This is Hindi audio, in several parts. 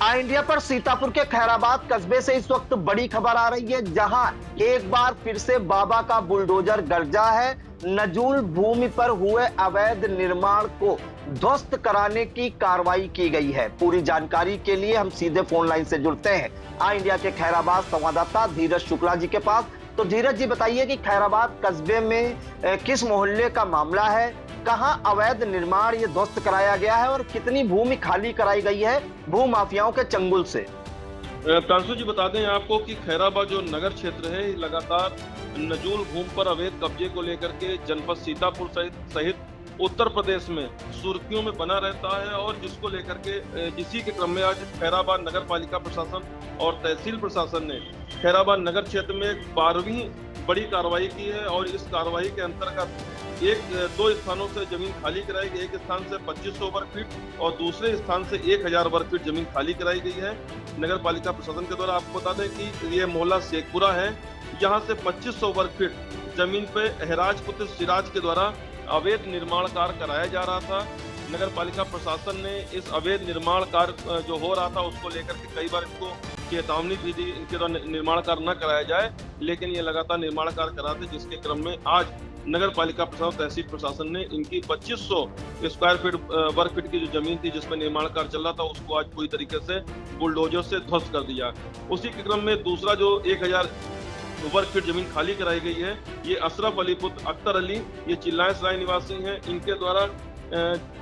इंडिया पर सीतापुर के खैराबाद कस्बे से इस वक्त बड़ी खबर आ रही है, जहां एक बार फिर से बाबा का बुलडोजर गरजा है। नजूल भूमि पर हुए अवैध निर्माण को ध्वस्त कराने की कार्रवाई की गई है। पूरी जानकारी के लिए हम सीधे फोन लाइन से जुड़ते हैं इंडिया के खैराबाद संवाददाता धीरज शुक्ला जी के पास। तो धीरज जी बताइए कि खैराबाद कस्बे में किस मोहल्ले का मामला है, कहां अवैध निर्माण ये ध्वस्त कराया गया है और कितनी भूमि खाली कराई गई है भू माफियाओं के चंगुल से। प्रांशु जी बता दें आपको कि खैराबाद जो नगर क्षेत्र है लगातार नजूल भूमि पर अवैध कब्जे को लेकर के जनपद सीतापुर सहित उत्तर प्रदेश में सुर्खियों में बना रहता है, और जिसको लेकर के इसी के क्रम में आज खैराबाद नगर पालिका प्रशासन और तहसील प्रशासन ने खैराबाद नगर क्षेत्र में 12वीं बड़ी कार्रवाई की है। और इस कार्रवाई के अंतर्गत दो स्थानों से जमीन खाली कराई गई। एक स्थान से 2500 वर्ग फीट और दूसरे स्थान से 1000 वर्ग फीट जमीन खाली कराई गई है नगर पालिका प्रशासन के द्वारा। आपको बता दें कि ये मोहल्ला शेखपुरा है, जहां से 2500 वर्ग फीट जमीन पे एहराज पुत्र सिराज के द्वारा अवैध निर्माण कार्य कराया जा रहा था। नगर पालिका प्रशासन ने इस अवैध निर्माण कार्य जो हो रहा था उसको लेकर के कई बार इनको चेतावनी भी दी, इनके द्वारा निर्माण कार्य न कराया जाए, लेकिन ये लगातार निर्माण कार्य कराते, जिसके क्रम में आज नगर पालिका प्रशासन तहसील प्रशासन ने इनकी 2500 स्क्वायर फीट वर्ग फीट की जो जमीन थी जिसमें निर्माण कार्य चल रहा था उसको आज पूरी तरीके से बुलडोजर से ध्वस्त कर दिया। उसी के क्रम में दूसरा जो 1000 वर्ग फीट जमीन खाली कराई गई है, ये अशरफ अली पुत्र अख्तर अली, ये चिल्लाए सराय निवासी हैं, इनके द्वारा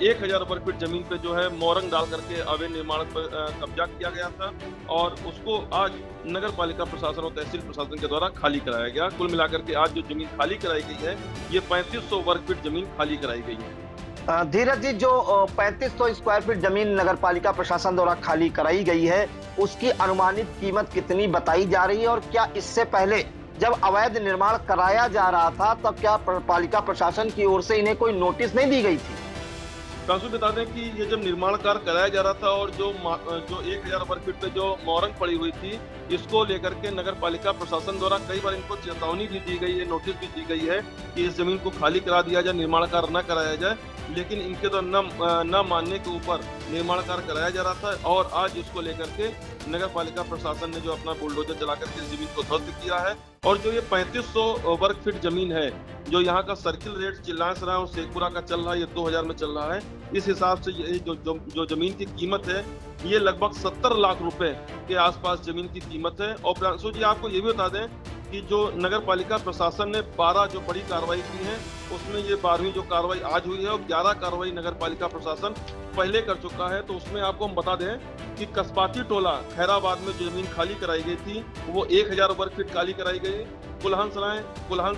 1000 वर्ग फीट जमीन पे जो है मोरंग डाल करके अवैध निर्माण पर कब्जा किया गया था, और उसको आज नगर पालिका प्रशासन और तहसील प्रशासन के द्वारा खाली कराया गया। कुल मिलाकर के आज जो जमीन खाली कराई गई है ये 3500 वर्ग फीट जमीन खाली कराई गई है। धीरज जी, जो 3500 स्क्वायर फीट जमीन नगर पालिका प्रशासन द्वारा खाली कराई गई है उसकी अनुमानित कीमत कितनी बताई जा रही है, और क्या इससे पहले जब अवैध निर्माण कराया जा रहा था तब क्या पालिका प्रशासन की ओर से इन्हें कोई नोटिस नहीं दी गई थी? प्रांशु बता दें कि ये जब निर्माण कार्य कराया जा रहा था और जो 1000 वर्ग फीट पे जो मोरंग पड़ी हुई थी, इसको लेकर के नगर पालिका प्रशासन द्वारा कई बार इनको चेतावनी भी दी गई है, नोटिस भी दी गई है कि इस जमीन को खाली करा दिया जाए, निर्माण कार्य न कराया जाए, लेकिन इनके द्वारा न मानने के ऊपर निर्माण कार्य कराया जा रहा था। और आज इसको लेकर के नगर पालिका प्रशासन ने जो अपना बुलडोजर चला करके इस जमीन को ध्वस्त किया है। और जो ये 3500 वर्ग फीट जमीन है, जो यहाँ का सर्किल रेट चिल्लाए सराय और शेखपुरा का चल रहा है, ये 2000 में चल रहा है। इस हिसाब से ये जो जमीन की कीमत है ये लगभग 70 लाख रुपए के आसपास जमीन की कीमत है। और प्रांशु जी आपको ये भी बता दें कि जो नगर पालिका प्रशासन ने 12 जो बड़ी कार्रवाई की है उसमें ये 12वीं जो कार्रवाई आज हुई है, और 11 कार्रवाई नगर पालिका प्रशासन पहले कर चुका है। तो उसमें आपको हम बता दें कि कसपाती टोला खैराबाद में जो जमीन खाली कराई गई थी वो 1000 वर्ग फीट खाली कराई गई। कुल्हन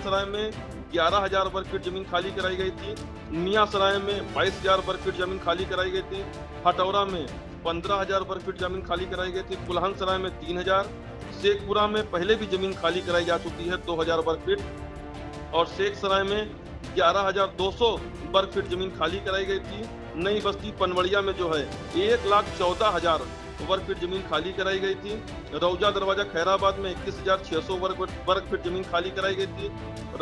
सराय में 11000 वर्ग फीट जमीन खाली कराई गई थी। मियां सराय में 22000 वर्ग फीट जमीन खाली कराई गई थी। हटौरा में 15000 वर्ग फीट जमीन खाली कराई गई थी। कुल्हन सराय में 3000। शेखपुरा में पहले भी जमीन खाली कराई जा चुकी है 2000 वर्ग फीट, और शेख सराय में 11200 वर्ग फीट जमीन खाली कराई गई थी। नई बस्ती पनवड़िया में जो है 1,14,000 वर्ग फीट जमीन खाली कराई गई थी। रौजा दरवाजा खैराबाद में 21,600 वर्ग फीट जमीन खाली कराई गई थी।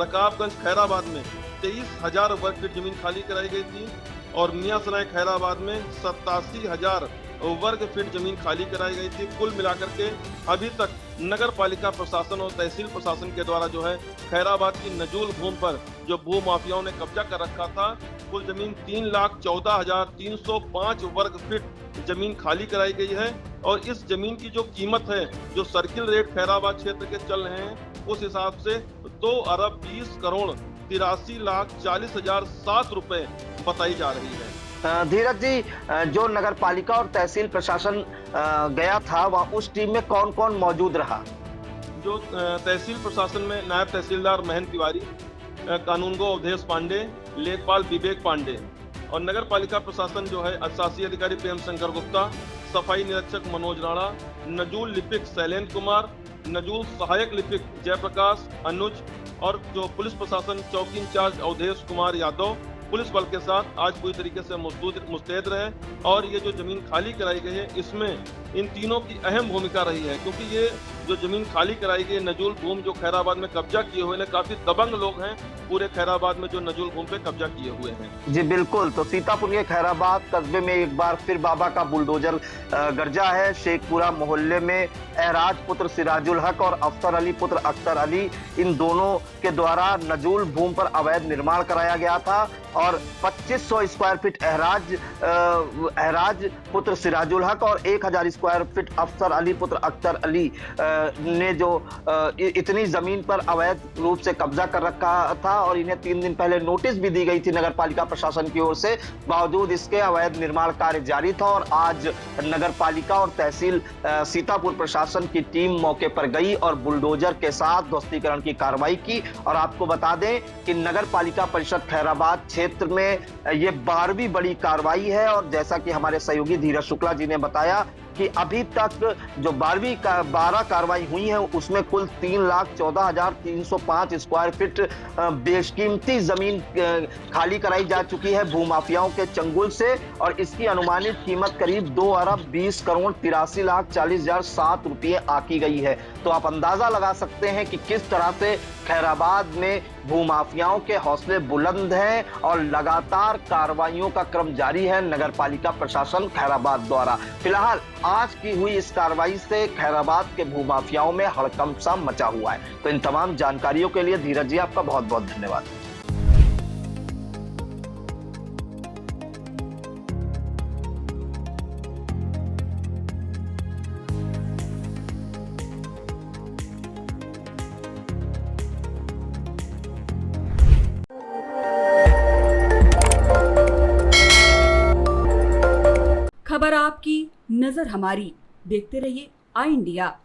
रकाबगंज खैराबाद में 23,000 वर्ग फीट जमीन खाली कराई गई थी, और मियां सराय खैराबाद में 87,000 वर्ग फीट जमीन खाली कराई गई थी। कुल मिलाकर के अभी तक नगर पालिका प्रशासन और तहसील प्रशासन के द्वारा जो है खैराबाद की नजूल भूमि पर जो भू माफियाओं ने कब्जा कर रखा था, कुल जमीन 3,14,305 वर्ग फीट जमीन खाली कराई गई है। और इस जमीन की जो कीमत है, जो सर्किल रेट खैराबाद क्षेत्र के चल रहे हैं, उस हिसाब से 2,20,40,40,7 रुपए बताई जा रही है। धीरज जी, जो नगर पालिका और तहसील प्रशासन गया था वहाँ उस टीम में कौन कौन मौजूद रहा? जो तहसील प्रशासन में नायब तहसीलदार महेंद्र तिवारी, कानूनगो अवधेश पांडे, लेखपाल विवेक पांडे, और नगर पालिका प्रशासन जो है शासी अधिकारी प्रेम शंकर गुप्ता, सफाई निरीक्षक मनोज राणा, नजूल लिपिक शैलेंद्र कुमार, नजूल सहायक लिपिक जयप्रकाश अनुज, और जो पुलिस प्रशासन चौकी इंचार्ज अवधेश कुमार यादव पुलिस बल के साथ आज पूरी तरीके से मुस्तैद रहे। और ये जो जमीन खाली कराई गई है इसमें इन तीनों की अहम भूमिका रही है, क्योंकि ये जो जमीन खाली कराई गई नजूल भूमि जो खैराबाद में कब्जा किए हुए हैं, काफी दबंग लोग हैं पूरे खैराबाद में जो नजूल भूमि पे कब्जा किए हुए हैं। जी बिल्कुल, तो सीतापुर के खैराबाद कस्बे में एक बार फिर बाबा का बुलडोजर गरजा है। शेखपुरा मोहल्ले में एहराज पुत्र सिराजुल हक और अफसर अली पुत्र अख्तर अली, इन दोनों के द्वारा नजूल भूमि पर अवैध निर्माण कराया गया था और 2500 स्क्वायर फीट एहराज पुत्र सिराजुल हक और 1000 स्क्वायर फीट अफसर अली पुत्र अख्तर अली ने जो इतनी जमीन पर अवैध रूप से कब्जा कर रखा था और इन्हें 3 दिन पहले नोटिस भी दी गई थी नगर पालिका प्रशासन की ओर से। बावजूद इसके अवैध निर्माण कार्य जारी था और आज नगर पालिका और तहसील सीतापुर प्रशासन की टीम मौके पर गई और बुलडोजर के साथ ध्वस्तीकरण की कार्रवाई की। और आपको बता दें कि नगर पालिका परिषद खैराबाद क्षेत्र में ये 12वीं बड़ी कार्रवाई है और जैसा कि हमारे सहयोगी धीरज शुक्ला जी ने बताया कि अभी तक जो 12 कार्रवाई हुई है उसमें कुल 3,14,305 स्क्वायर फीट बेशकीमती जमीन खाली कराई जा चुकी है भूमाफियाओं के चंगुल से और इसकी अनुमानित कीमत करीब 2,20,83,40,007 रुपये आकी गई है। तो आप अंदाजा लगा सकते हैं कि किस तरह से खैराबाद में भूमाफियाओं के हौसले बुलंद हैं और लगातार कार्रवाइयों का क्रम जारी है नगर पालिका प्रशासन खैराबाद द्वारा। फिलहाल आज की हुई इस कार्रवाई से खैराबाद के भूमाफियाओं में हड़कंप सा मचा हुआ है। तो इन तमाम जानकारियों के लिए धीरज जी आपका बहुत बहुत धन्यवाद। खबर आपकी, नजर हमारी। देखते रहिए आई इंडिया।